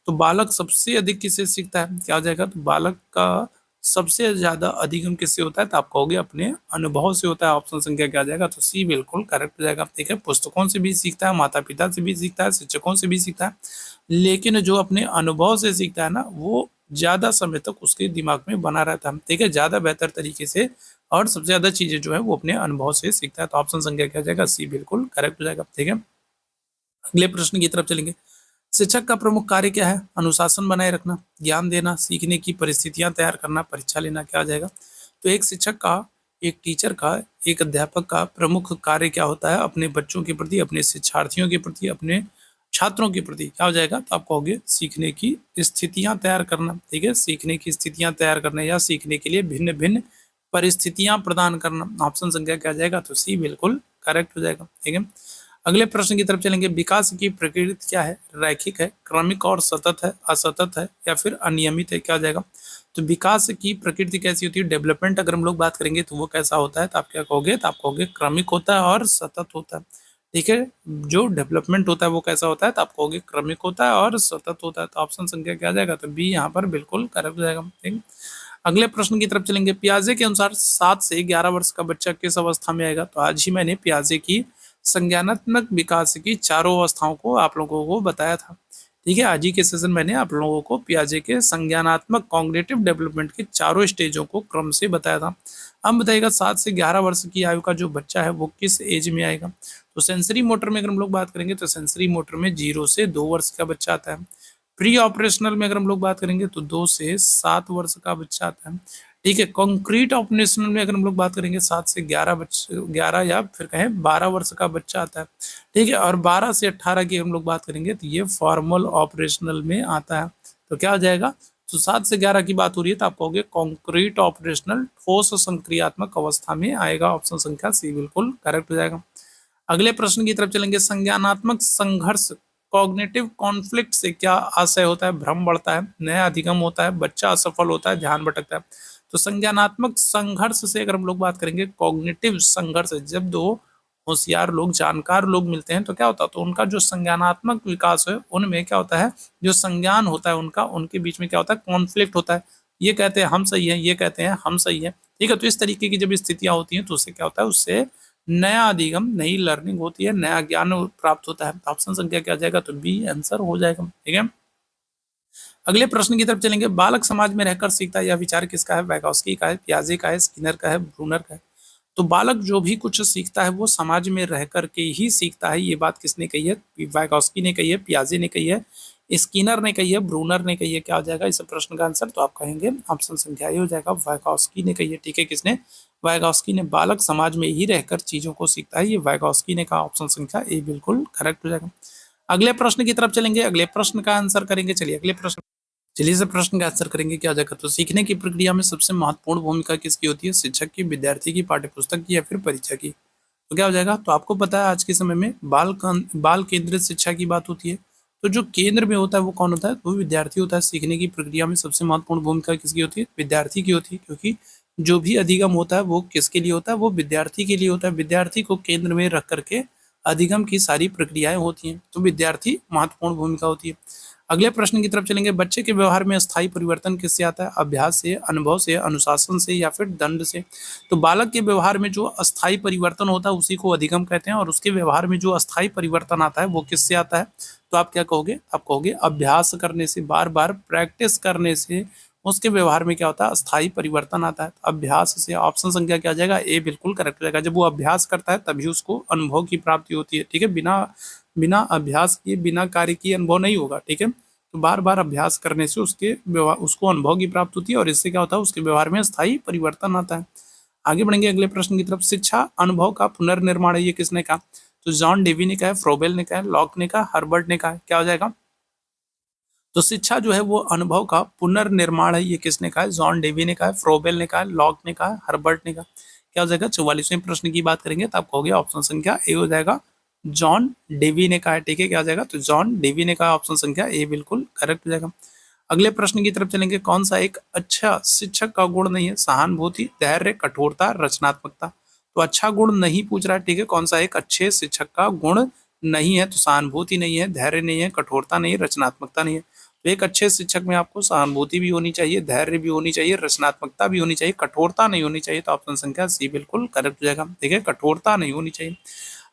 तो बालक सबसे अधिक किससे सीखता है, क्या हो जाएगा, तो बालक का सबसे ज्यादा अधिगम किससे होता है, तो आप कहोगे अपने अनुभव से होता है। ऑप्शन संख्या क्या आ जाएगा, तो सी बिल्कुल करेक्ट हो जाएगा। ठीक है, पुस्तकों से भी सीखता है, माता पिता से भी सीखता है, शिक्षकों से भी सीखता है, लेकिन जो अपने अनुभव से सीखता है ना, वो ज्यादा समय तक उसके दिमाग में बना रहता है। ठीक है, ज्यादा बेहतर तरीके से, और सबसे ज्यादा चीजें जो है वो अपने अनुभव से सीखता है। तो ऑप्शन संख्या क्या हो जाएगा, सी बिल्कुल करेक्ट हो जाएगा। ठीक है, अगले प्रश्न की तरफ चलेंगे, शिक्षक का प्रमुख कार्य क्या है, अनुशासन बनाए रखना, ज्ञान देना, सीखने की परिस्थितियां तैयार करना, परीक्षा लेना। क्या आ जाएगा, तो एक शिक्षक का, एक टीचर का, एक अध्यापक का प्रमुख कार्य क्या होता है, अपने बच्चों के प्रति, अपने शिक्षार्थियों के प्रति, अपने छात्रों के प्रति। क्या हो जाएगा, तो आप कहोगे सीखने की स्थितियां तैयार करना। ठीक है, सीखने की स्थितियां तैयार करना, या सीखने के लिए भिन्न भिन्न परिस्थितियां प्रदान करना। ऑप्शन संख्या क्या आ जाएगा, तो सी बिल्कुल करेक्ट हो जाएगा। ठीक है, अगले प्रश्न की तरफ चलेंगे, विकास की प्रकृति क्या है, रैखिक है, क्रमिक और सतत है, असतत है, या फिर अनियमित है। क्या हो जाएगा, तो विकास की प्रकृति कैसी होती है, डेवलपमेंट अगर हम लोग बात करेंगे तो वो कैसा होता है, तो आप क्या कहोगे, तो आप कहोगे क्रमिक होता है और सतत होता है। ठीक है, जो डेवलपमेंट होता है वो कैसा होता है, तो आप कहोगे क्रमिक होता है और सतत होता है। तो ऑप्शन संख्या क्या आ जाएगा, तो बी यहाँ पर बिल्कुल करेक्ट हो जाएगा। ठीक, अगले प्रश्न की तरफ चलेंगे, पियाजे के अनुसार 7 से 11 वर्ष का बच्चा किस अवस्था में आएगा। तो आज ही मैंने पियाजे की संज्ञानात्मक विकास की चारों अवस्थाओं को आप लोगों को बताया था। ठीक है, आज ही के सेशन मैंने आप लोगों को पियाजे के संज्ञानात्मक कॉग्निटिव डेवलपमेंट के चारों स्टेजों को क्रम से बताया था। अब बताइएगा 7 से 11 वर्ष की आयु का जो बच्चा है वो किस एज में आएगा। तो सेंसरी मोटर में अगर हम लोग बात करेंगे तो सेंसरी मोटर में 0 से 2 वर्ष का बच्चा आता है। प्री ऑपरेशनल में अगर हम लोग बात करेंगे तो 2 से 7 वर्ष का बच्चा आता है। ठीक है, कॉन्क्रीट ऑपरेशनल में अगर हम लोग बात करेंगे 7 से 11 या फिर कहें 12 वर्ष का बच्चा आता है। ठीक है, और 12 से 18 की हम लोग बात करेंगे तो ये फॉर्मल ऑपरेशनल में आता है। तो क्या हो जाएगा, तो 7 से 11 की बात हो रही है तो आप कहोगे कॉन्क्रीट ऑपरेशनल ठोस संक्रियात्मक अवस्था में आएगा। ऑप्शन संख्या सी बिल्कुल करेक्ट हो जाएगा। अगले प्रश्न की तरफ चलेंगे। संज्ञानात्मक संघर्ष कॉग्निटिव कॉन्फ्लिक्ट से क्या आशय होता है, भ्रम बढ़ता है, नया अधिगम होता है, बच्चा असफल होता है, ध्यान भटकता है। तो संज्ञानात्मक संघर्ष से अगर हम लोग बात करेंगे, कॉग्निटिव संघर्ष, जब दो होशियार लोग जानकार लोग मिलते हैं तो क्या होता है, तो उनका जो संज्ञानात्मक विकास है उनमें क्या होता है, जो संज्ञान होता है उनका, उनके बीच में क्या होता है, कॉन्फ्लिक्ट होता है। ये कहते हैं हम सही है, ये कहते हैं हम सही है। ठीक है, तो इस तरीके की जब स्थितियां होती हैं तो उससे क्या होता है, उससे नया अधिगम, नई लर्निंग होती है, नया ज्ञान प्राप्त होता है। ऑप्शन संख्या क्या जाएगा, तो बी आंसर हो जाएगा। ठीक है, अगले प्रश्न की तरफ चलेंगे। बालक समाज में रहकर सीखता है, यह विचार किसका है, वाइगॉस्की का है, पियाजे का है, स्किनर का है, ब्रूनर का है। तो बालक जो भी कुछ सीखता है वो समाज में रह करके ही सीखता है। ये बात किसने कही है, वाइगॉस्की ने कही है, पियाजे ने कही है, स्किनर ने कही है, ब्रूनर ने कही है। क्या हो जाएगा इस प्रश्न का आंसर, तो आप कहेंगे ऑप्शन संख्या ए हो जाएगा, वाइगॉस्की ने कही है। ठीक है, किसने, वाइगॉस्की ने। बालक समाज में ही रहकर चीजों को सीखता है, ये वाइगॉस्की ने कहा। ऑप्शन संख्या ए बिल्कुल करेक्ट हो जाएगा। अगले प्रश्न की तरफ चलेंगे, अगले प्रश्न का आंसर करेंगे। चलिए अगले प्रश्न, चलिए इस प्रश्न का आंसर करेंगे। क्या हो जाएगा, तो सीखने की प्रक्रिया में सबसे महत्वपूर्ण भूमिका किसकी होती है, शिक्षक की, विद्यार्थी की, पाठ्यपुस्तक की, या फिर परीक्षा की। तो क्या हो जाएगा, तो आपको पता है आज के समय में बाल केंद्रित शिक्षा की बात होती है। तो जो केंद्र में होता है वो कौन होता है, वो विद्यार्थी होता है। सीखने की प्रक्रिया में सबसे महत्वपूर्ण भूमिका किसकी होती है, विद्यार्थी की होती है, क्योंकि जो भी अधिगम होता है वो किसके लिए होता है, वो विद्यार्थी के लिए होता है। विद्यार्थी को केंद्र में रख करके अधिगम की सारी प्रक्रियाएं होती हैं, तो विद्यार्थी महत्वपूर्ण भूमिका होती है। अगले प्रश्न की तरफ चलेंगे। बच्चे के व्यवहार में स्थायी परिवर्तन किससे आता है, अभ्यास से, अनुभव से, अनुशासन से, या फिर दंड से। तो बालक के व्यवहार में जो अस्थायी परिवर्तन होता है उसी को अधिगम कहते हैं, और उसके व्यवहार में जो अस्थायी परिवर्तन आता है वो किससे आता है, तो आप क्या कहोगे, आप कहोगे अभ्यास करने से, बार बार प्रैक्टिस करने से उसके व्यवहार में क्या होता है, अस्थायी परिवर्तन आता है। तो अभ्यास से। ऑप्शन संख्या क्या आ जाएगा, ए बिल्कुल करेक्ट हो जाएगा। जब वो अभ्यास करता है तभी उसको अनुभव की प्राप्ति होती है। ठीक है, बिना बिना अभ्यास किए, बिना कार्य किए अनुभव नहीं होगा। ठीक है, तो बार बार अभ्यास करने से उसके व्यवहार, उसको अनुभव की प्राप्ति होती है, और इससे क्या होता है, उसके व्यवहार में स्थायी परिवर्तन आता है। आगे बढ़ेंगे अगले प्रश्न की तरफ। शिक्षा अनुभव का पुनर्निर्माण है, ये किसने कहा, तो जॉन डेवी ने कहा है, फ्रोबेल ने कहा है, लॉक ने कहा, हर्बर्ट ने कहा है। क्या हो जाएगा, तो शिक्षा जो है वो अनुभव का पुनर्निर्माण है, ये किसने कहा है, जॉन डेवी ने कहा है, फ्रोबेल ने कहा है, लॉक ने कहा है, हर्बर्ट ने कहा। क्या हो जाएगा, 44वें प्रश्न की बात करेंगे तो आपको हो गया ऑप्शन संख्या ए हो जाएगा, जॉन डेवी ने कहा है। ठीक है, क्या हो जाएगा, तो जॉन डेवी ने कहा। ऑप्शन संख्या ए बिल्कुल करेक्ट हो जाएगा। अगले प्रश्न की तरफ चलेंगे। कौन सा एक अच्छा शिक्षक का गुण नहीं है, सहानुभूति, धैर्य, कठोरता, रचनात्मकता। तो अच्छा गुण नहीं पूछ रहा है। ठीक है, कौन सा एक अच्छे शिक्षक का गुण नहीं है, तो सहानुभूति नहीं है, धैर्य नहीं है, कठोरता नहीं है, रचनात्मकता नहीं है। तो एक अच्छे शिक्षक में आपको सहानुभूति भी होनी चाहिए, धैर्य भी होनी चाहिए, रचनात्मकता भी होनी चाहिए, कठोरता नहीं होनी चाहिए। तो ऑप्शन संख्या सी बिल्कुल करेक्ट हो जाएगा। ठीक है, कठोरता नहीं होनी चाहिए।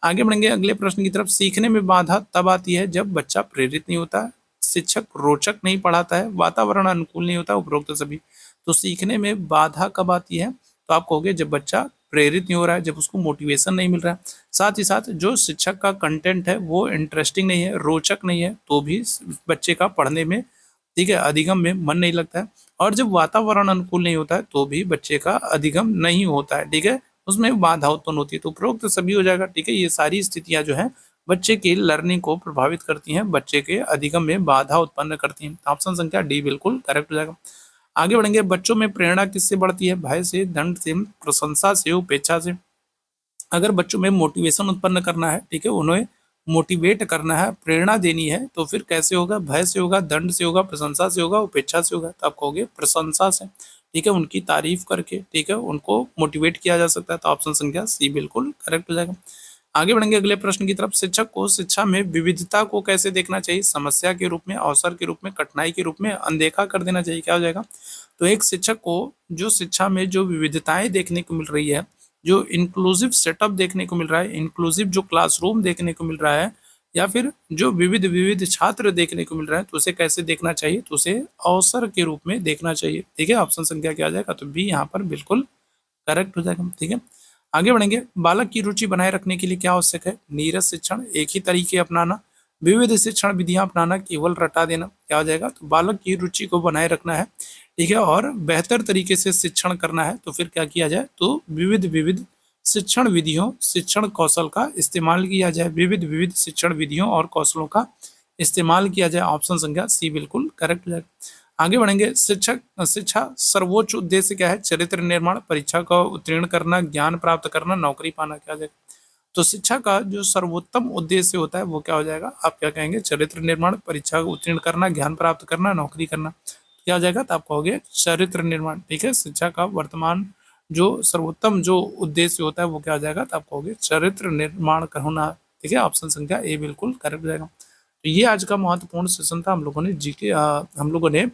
आगे बढ़ेंगे अगले प्रश्न की तरफ। सीखने में बाधा तब आती है जब बच्चा प्रेरित नहीं होता, शिक्षक रोचक नहीं पढ़ाता है, वातावरण अनुकूल नहीं होता, उपरोक्त सभी। तो सीखने में बाधा कब आती है, तो आप कहोगे जब बच्चा प्रेरित नहीं हो रहा है, जब उसको मोटिवेशन नहीं मिल रहा है, साथ ही साथ जो शिक्षक का कंटेंट है वो इंटरेस्टिंग नहीं है, रोचक नहीं है, तो भी बच्चे का पढ़ने में, ठीक है, अधिगम में मन नहीं लगता है। और जब वातावरण अनुकूल नहीं होता है तो भी बच्चे का अधिगम नहीं होता है। ठीक है, उसमें बाधा उत्पन्न होती है। तो उपरोक्त सभी हो जाएगा। ठीक है, ये सारी स्थितियां जो है बच्चे की लर्निंग को प्रभावित करती हैं, बच्चे के अधिगम में बाधा उत्पन्न करती हैं। ऑप्शन संख्या डी बिल्कुल करेक्ट हो जाएगा। आगे बढ़ेंगे। बच्चों में प्रेरणा किससे बढ़ती है, भय से, दंड से, प्रशंसा से, उपेक्षा से। अगर बच्चों में मोटिवेशन उत्पन्न करना है, ठीक है, उन्हें मोटिवेट करना है, प्रेरणा देनी है, तो फिर कैसे होगा, भय से होगा, दंड से होगा, प्रशंसा से होगा, उपेक्षा से होगा। तो आप कहोगे प्रशंसा से। ठीक है, उनकी तारीफ करके, ठीक है, उनको मोटिवेट किया जा सकता है। तो ऑप्शन संख्या सी बिल्कुल करेक्ट हो जाएगा। आगे बढ़ेंगे अगले प्रश्न की तरफ। शिक्षक को शिक्षा में विविधता को कैसे देखना चाहिए, समस्या के रूप में, अवसर के रूप में, कठिनाई के रूप में, अनदेखा कर देना चाहिए। क्या हो जाएगा, तो एक शिक्षक को जो शिक्षा में जो विविधताएं देखने को मिल रही है, जो इंक्लूसिव सेटअप देखने को मिल रहा है, इंक्लूसिव जो क्लासरूम देखने को मिल रहा है, या फिर जो विविध विविध छात्र देखने को मिल रहे हैं तो उसे कैसे देखना चाहिए, तो उसे अवसर के रूप में देखना चाहिए। ठीक है, ऑप्शन संख्या क्या आ जाएगा, तो बी यहाँ पर बिल्कुल करेक्ट हो जाएगा। ठीक है, आगे बढ़ेंगे। बालक की रुचि बनाए रखने के लिए क्या आवश्यक है, नीरस शिक्षण, एक ही तरीके अपनाना, विविध शिक्षण विधियां अपनाना, केवल रटा देना, क्या हो जाएगा, तो बालक की रुचि को बनाए रखना है। ठीक है, और बेहतर तरीके से शिक्षण करना है तो फिर क्या किया जाए, तो विविध विविध शिक्षण विधियों, शिक्षण कौशल का इस्तेमाल किया जाए, विविध विविध शिक्षण विधियों और कौशलों का इस्तेमाल किया जाए। ऑप्शन संख्या सी बिल्कुल करेक्ट हो जाएगा। आगे बढ़ेंगे। शिक्षा सर्वोच्च उद्देश्य क्या है, चरित्र निर्माण, परीक्षा का उत्तीर्ण करना, ज्ञान प्राप्त करना, नौकरी पाना, क्या हो जाएगा, तो शिक्षा का जो सर्वोत्तम उद्देश्य होता है वो क्या हो जाएगा, आप क्या कहेंगे, चरित्र निर्माण, परीक्षा को उत्तीर्ण करना, ज्ञान प्राप्त करना, नौकरी करना, क्या हो जाएगा, तो आप कहोगे चरित्र निर्माण। ठीक है, शिक्षा का वर्तमान जो सर्वोत्तम जो उद्देश्य होता है वो क्या हो जाएगा, तो आप कहोगे चरित्र निर्माण होना। ठीक है, ऑप्शन संख्या ए बिल्कुल करेक्ट हो जाएगा। तो ये आज का महत्वपूर्ण सेशन था। हम लोगों ने जीके हम लोगों ने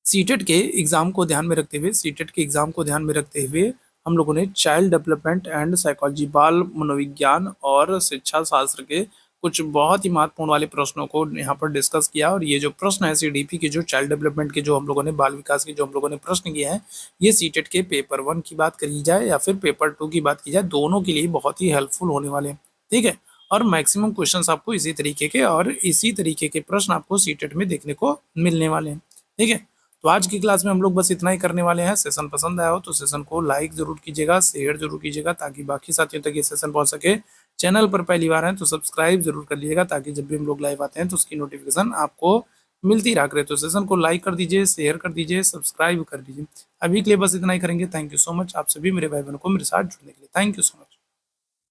सीटेट के एग्जाम को ध्यान में रखते हुए, सीटेट के एग्जाम को ध्यान में रखते हुए हम लोगों ने चाइल्ड डेवलपमेंट एंड साइकोलॉजी, बाल मनोविज्ञान और शिक्षा शास्त्र के कुछ बहुत ही महत्वपूर्ण वाले प्रश्नों को यहाँ पर डिस्कस किया। और ये जो प्रश्न है सीडीपी के, जो चाइल्ड डेवलपमेंट के, जो हम लोगों ने बाल विकास के जो हम लोगों ने प्रश्न किए हैं, ये सीटेट के पेपर 1 की बात करी जाए या फिर पेपर 2 की बात की जाए, दोनों के लिए बहुत ही हेल्पफुल होने वाले हैं। ठीक है, और मैक्सिमम क्वेश्चंस आपको इसी तरीके के और इसी तरीके के प्रश्न आपको सीटेट में देखने को मिलने वाले हैं। ठीक है, तो आज की क्लास में हम लोग बस इतना ही करने वाले हैं। सेशन पसंद आया हो तो सेशन को लाइक जरूर कीजिएगा, शेयर जरूर कीजिएगा ताकि बाकी साथियों तक ये सेशन पहुंच सके। चैनल पर पहली बार हैं तो सब्सक्राइब जरूर कर लीजिएगा ताकि जब भी हम लोग लाइव आते हैं तो उसकी नोटिफिकेशन आपको मिलती रहा करे। तो सेशन को लाइक कर दीजिए, शेयर कर दीजिए, सब्सक्राइब कर दीजिए। अभी के लिए बस इतना ही करेंगे। थैंक यू सो मच, आप सभी मेरे भाई बहनों को मेरे साथ जुड़ने के लिए। Thank you so much.